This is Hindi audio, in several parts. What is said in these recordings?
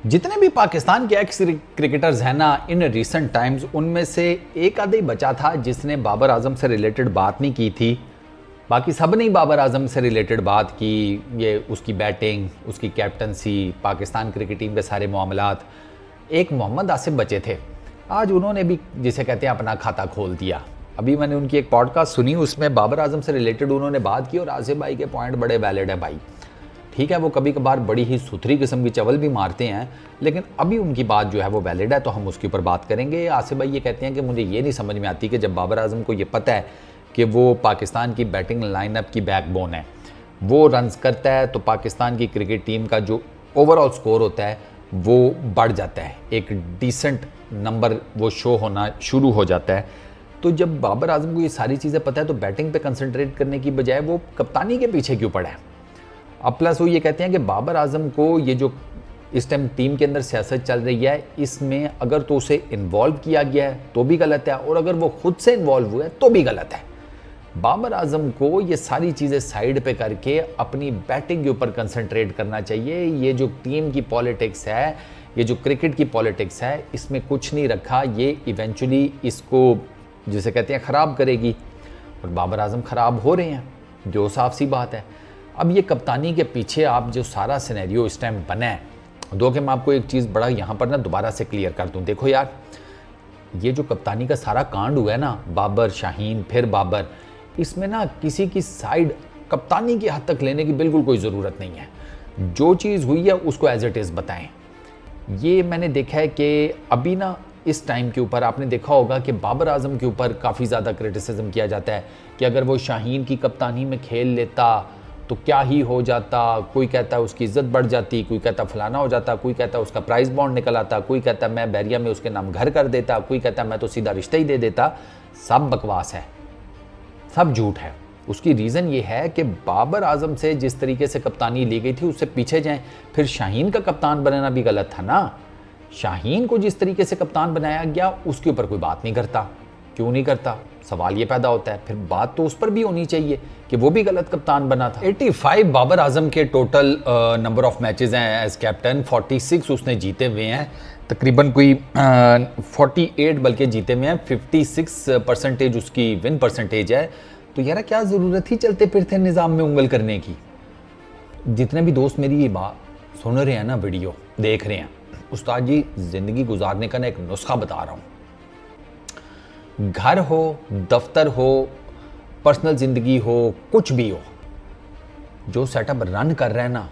जितने भी पाकिस्तान के एक्स क्रिकेटर्स हैं ना, इन रिसेंट टाइम्स उनमें से एक आधा ही बचा था जिसने बाबर आजम से रिलेटेड बात नहीं की थी। बाकी सब ने बाबर आजम से रिलेटेड बात की। ये उसकी बैटिंग, उसकी कैप्टनसी, पाकिस्तान क्रिकेट टीम के सारे मामलात। एक मोहम्मद आसिफ बचे थे, आज उन्होंने भी जिसे कहते हैं अपना खाता खोल दिया। अभी मैंने उनकी एक पॉडकास्ट सुनी, उसमें बाबर आजम से रिलेटेड उन्होंने बात की और आसिफ भाई के पॉइंट बड़े वैलिड है भाई। ठीक है, वो कभी कभार बड़ी ही सुथरी किस्म की चवल भी मारते हैं, लेकिन अभी उनकी बात जो है वो वैलिड है, तो हम उसके ऊपर बात करेंगे। आसिफ भाई ये कहते हैं कि मुझे ये नहीं समझ में आती कि जब बाबर आजम को ये पता है कि वो पाकिस्तान की बैटिंग लाइनअप की बैकबोन है, वो रन्स करता है तो पाकिस्तान की क्रिकेट टीम का जो ओवरऑल स्कोर होता है वो बढ़ जाता है, एक डिसेंट नंबर वो शो होना शुरू हो जाता है। तो जब बाबर आजम को ये सारी चीज़ें पता है तो बैटिंग पे कंसंट्रेट करने की बजाय वो कप्तानी के पीछे क्यों पड़ा है। अब प्लस वो ये कहते हैं कि बाबर आजम को ये जो इस टाइम टीम के अंदर सियासत चल रही है, इसमें अगर तो उसे इन्वॉल्व किया गया है तो भी गलत है, और अगर वो खुद से इन्वॉल्व हुआ है तो भी गलत है। बाबर आजम को ये सारी चीज़ें साइड पे करके अपनी बैटिंग के ऊपर कंसंट्रेट करना चाहिए। ये जो टीम की पॉलिटिक्स है, ये जो क्रिकेट की पॉलिटिक्स है, इसमें कुछ नहीं रखा, ये इवेंचुअली इसको जिसे कहते हैं ख़राब करेगी, और बाबर आजम ख़राब हो रहे हैं, जो साफ सी बात है। अब ये कप्तानी के पीछे आप जो सारा सिनेरियो इस टाइम बना है, दो कि मैं आपको एक चीज़ बड़ा यहाँ पर ना दोबारा से क्लियर कर दूँ। देखो यार, ये जो कप्तानी का सारा कांड हुआ है ना, बाबर, शाहीन, फिर बाबर, इसमें ना किसी की साइड कप्तानी की हद तक लेने की बिल्कुल कोई ज़रूरत नहीं है। जो चीज़ हुई है उसको एज इट इज़ बताएं। ये मैंने देखा है कि अभी ना इस टाइम के ऊपर आपने देखा होगा कि बाबर आजम के ऊपर काफ़ी ज़्यादा क्रिटिसिज्म किया जाता है कि अगर वो शाहीन की कप्तानी में खेल लेता तो क्या ही हो जाता। कोई कहता है उसकी इज्जत बढ़ जाती, कोई कहता फलाना हो जाता, कोई कहता उसका प्राइस बॉन्ड निकल आता, कोई कहता मैं बैरिया में उसके नाम घर कर देता, कोई कहता मैं तो सीधा रिश्ता ही दे देता। सब बकवास है, सब झूठ है। उसकी रीज़न ये है कि बाबर आजम से जिस तरीके से कप्तानी ली गई थी उससे पीछे जाएं, फिर शाहीन का कप्तान बनाना भी गलत था ना। शाहीन को जिस तरीके से कप्तान बनाया गया उसके ऊपर कोई बात नहीं करता, क्यों नहीं करता, सवाल ये पैदा होता है। फिर बात तो उस पर भी होनी चाहिए कि वो भी गलत कप्तान बना था। 85 बाबर आजम के टोटल नंबर ऑफ मैचेस हैं एज कैप्टन, 46 उसने जीते हुए हैं, तकरीबन कोई 48 बल्कि जीते हुए हैं, 56% उसकी विन परसेंटेज है। तो यार क्या ज़रूरत ही चलते फिरते निज़ाम में उंगल करने की। जितने भी दोस्त मेरी ये बात सुन रहे हैं ना, वीडियो देख रहे हैं, उस्ताद जी ज़िंदगी गुजारने का ना एक नुस्खा बता रहा हूँ। घर हो, दफ्तर हो, पर्सनल ज़िंदगी हो, कुछ भी हो, जो सेटअप रन कर रहे हैं ना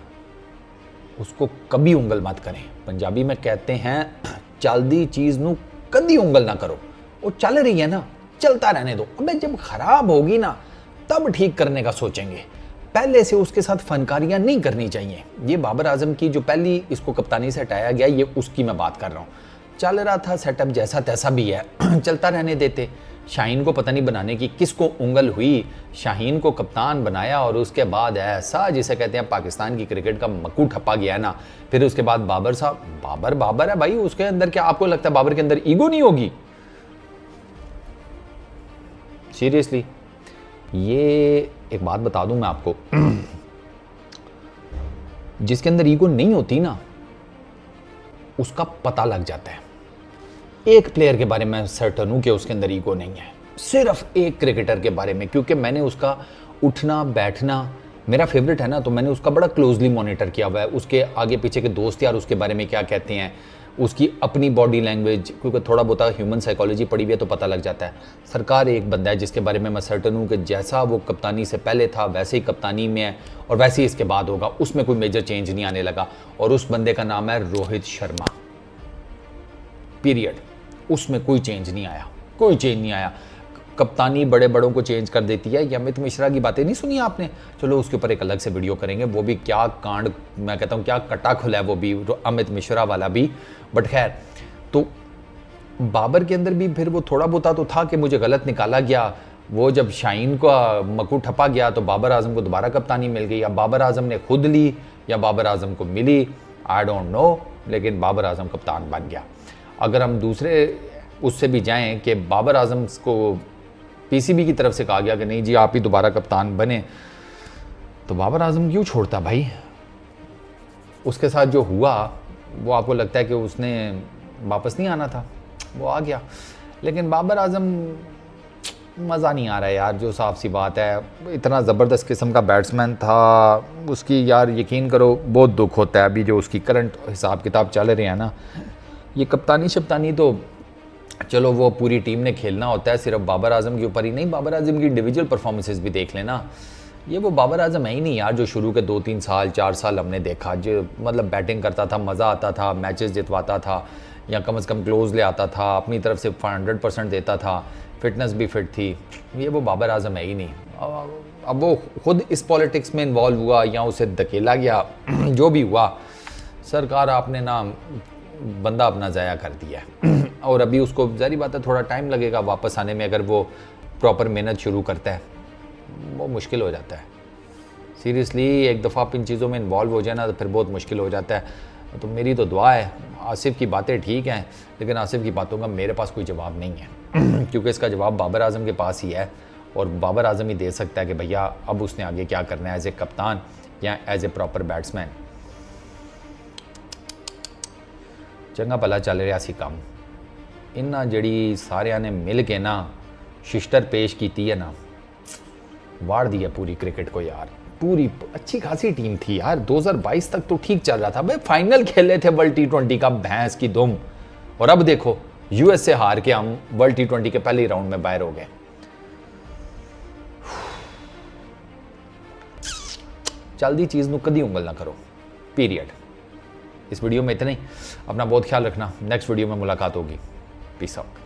उसको कभी उंगल मत करें। पंजाबी में कहते हैं चलदी चीज़ नू कभी उंगल ना करो। वो चल रही है ना, चलता रहने दो। अबे जब खराब होगी ना तब ठीक करने का सोचेंगे, पहले से उसके साथ फनकारियां नहीं करनी चाहिए। ये बाबर आजम की जो पहली इसको कप्तानी से हटाया गया, ये उसकी मैं बात कर रहा हूँ। चल रहा था सेटअप जैसा तैसा भी है चलता रहने देते। शाहीन को पता नहीं बनाने की किसको उंगल हुई, शाहीन को कप्तान बनाया और उसके बाद ऐसा जिसे कहते हैं पाकिस्तान की क्रिकेट का मक्कू ठप्पा गया ना। फिर उसके बाद बाबर साहब, बाबर बाबर है भाई, उसके अंदर क्या आपको लगता है बाबर के अंदर ईगो नहीं होगी? सीरियसली, ये एक बात बता दूं मैं आपको, जिसके अंदर ईगो नहीं होती ना उसका पता लग जाता है। एक प्लेयर के बारे में सर्टन हूं कि उसके अंदर ईगो नहीं है, सिर्फ एक क्रिकेटर के बारे में, क्योंकि मैंने उसका उठना बैठना मेरा फेवरेट है ना, तो मैंने उसका बड़ा क्लोजली मॉनिटर किया हुआ है। उसके आगे पीछे के दोस्त यार उसके बारे में क्या कहते हैं, उसकी अपनी बॉडी लैंग्वेज, क्योंकि थोड़ा बहुत ह्यूमन साइकोलॉजी पढ़ी हुई है तो पता लग जाता है। सरकार एक बंदा है जिसके बारे में मैं सर्टन हूँ कि जैसा वो कप्तानी से पहले था वैसे ही कप्तानी में है और वैसे ही इसके बाद होगा, उसमें कोई मेजर चेंज नहीं आने लगा। और उस बंदे का नाम है रोहित शर्मा, पीरियड। उसमें कोई चेंज नहीं आया, कोई चेंज नहीं आया। कप्तानी बड़े बड़ों को चेंज कर देती है। ये अमित मिश्रा की बातें नहीं सुनी आपने? चलो उसके ऊपर एक अलग से वीडियो करेंगे, वो भी क्या कांड, मैं कहता हूँ क्या कटा खुला है वो भी, अमित मिश्रा वाला भी। बट खैर, तो बाबर के अंदर भी फिर वो थोड़ा बहुत तो था कि मुझे गलत निकाला गया। वो जब शाहीन का मक्कू ठपा गया तो बाबर आजम को दोबारा कप्तानी मिल गई। अब बाबर आजम ने खुद ली या बाबर आजम को मिली, आई डोंट नो, लेकिन बाबर आजम कप्तान बन गया। अगर हम दूसरे उससे भी जाएं कि बाबर आजम को पीसीबी की तरफ से कहा गया कि नहीं जी आप ही दोबारा कप्तान बने, तो बाबर आजम क्यों छोड़ता भाई? उसके साथ जो हुआ वो आपको लगता है कि उसने वापस नहीं आना था, वो आ गया। लेकिन बाबर आजम मज़ा नहीं आ रहा है यार, जो साफ सी बात है। इतना ज़बरदस्त किस्म का बैट्समैन था, उसकी यार यकीन करो बहुत दुख होता है अभी जो उसकी करंट हिसाब किताब चल रहे हैं ना। ये कप्तानी शप्तानी तो चलो वो पूरी टीम ने खेलना होता है, सिर्फ बाबर आजम के ऊपर ही नहीं, बाबर आजम की इंडिविजुअल परफॉर्मेंसेस भी देख लेना। ये वो बाबर आजम है ही नहीं यार जो शुरू के 2-3 साल 4 साल हमने देखा, जो मतलब बैटिंग करता था, मज़ा आता था, मैचेस जितवाता था, या कम से कम क्लोज ले आता था, अपनी तरफ से 100% देता था, फिटनेस भी फिट थी। ये वो बाबर आजम है ही नहीं। अब वो खुद इस पॉलिटिक्स में इन्वॉल्व हुआ या उसे धकेला गया, जो भी हुआ, सरकार आपने ना बंदा अपना ज़ाया कर दिया है। और अभी उसको ज़ाहिर बात है थोड़ा टाइम लगेगा वापस आने में, अगर वो प्रॉपर मेहनत शुरू करता है, वो मुश्किल हो जाता है। सीरियसली एक दफ़ा आप इन चीज़ों में इन्वॉल्व हो जाए ना तो फिर बहुत मुश्किल हो जाता है। तो मेरी तो दुआ है, आसिफ की बातें ठीक हैं, लेकिन आसिफ की बातों का मेरे पास कोई जवाब नहीं है क्योंकि इसका जवाब बाबर आजम के पास ही है, और बाबर आजम ही दे सकता है कि भैया अब उसने आगे क्या करना है एज ए कप्तान या एज ए प्रॉपर बैट्समैन। चंगा भला चल रहा सी काम, इन्ना जड़ी सारिया ने मिल के ना शिश्तर पेश की है ना, वाड़ दी है पूरी क्रिकेट को यार। पूरी अच्छी खासी टीम थी यार, 2022 तक तो ठीक चल रहा था भाई, फाइनल खेले थे वर्ल्ड T20 का, भैंस की दुम। और अब देखो यूएस से हार के हम वर्ल्ड T20 के पहले राउंड में बाहर हो गए। चलती चीज़ नू कदी उंगल ना करो, पीरियड। इस वीडियो में इतना ही, अपना बहुत ख्याल रखना, नेक्स्ट वीडियो में मुलाकात होगी, पीस आउट।